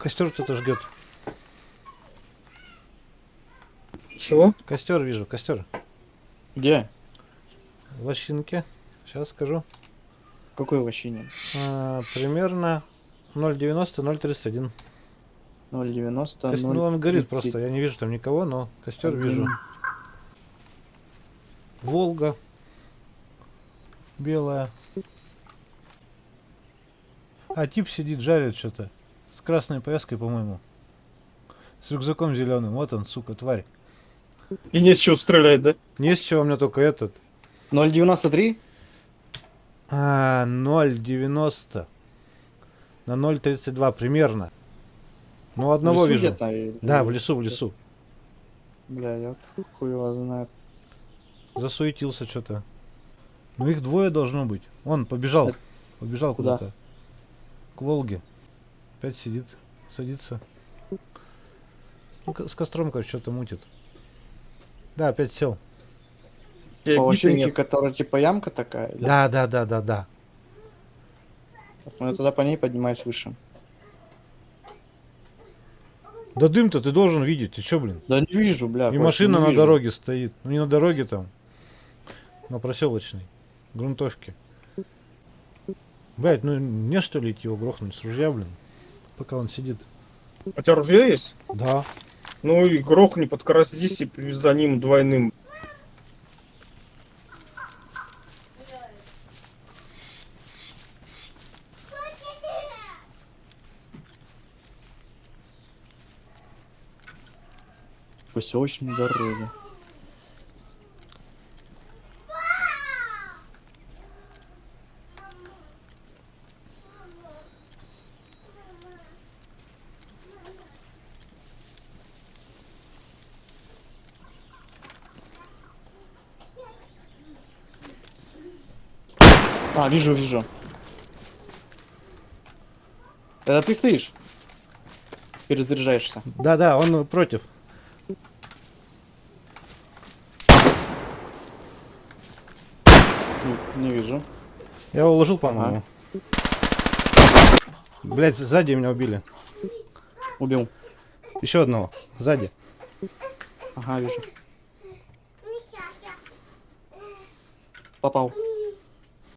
Костер кто-то жгет. Чего? Костер вижу, костер. Где? В лощинке. Сейчас скажу. Какой лощине? Примерно 0,90-0,31. 0,90, Ну он горит 0,30. просто. Я не вижу там никого, но костер вижу. Волга. Белая. А тип сидит, жарит что-то. С красной повязкой, по-моему. С рюкзаком зеленым. Вот он, сука, тварь. И не с чего стрелять, да? Не с чего у меня только этот. 0,93? 0,90 на 0,32 примерно. Ну, одного В лесу вижу. где-то или- Да, в лесу, в лесу. Бля, я хуй его знает. Засуетился что-то. Ну, их двое должно быть. Он побежал. Это- Побежал куда? куда-то. К Волге. Опять сидит. Садится. Ну, с костром, короче, что-то мутит. Да, опять сел. Я По биты лощинке, нет. которая типа ямка такая? или? Да, да, да, да, да. Ну, я туда по ней поднимаюсь выше. Да дым-то ты должен видеть. Ты чё, блин? Да не вижу, бля. И Кость, машина не на вижу. дороге стоит. Ну, не на дороге там. На проселочной. Грунтовке. Блять, ну не что ли идти его грохнуть с ружья, блин? Пока он сидит. У тебя ружье есть? Да. Ну и грохни, подкрасись и за ним двойным. Поселочной дороге. А, вижу, вижу. Это ты стоишь? Перезаряжаешься. Да, да, он против. Не вижу. Я его уложил, по-моему. Блять, сзади меня убили. Убил. Еще одного. Сзади. Ага, вижу. Попал.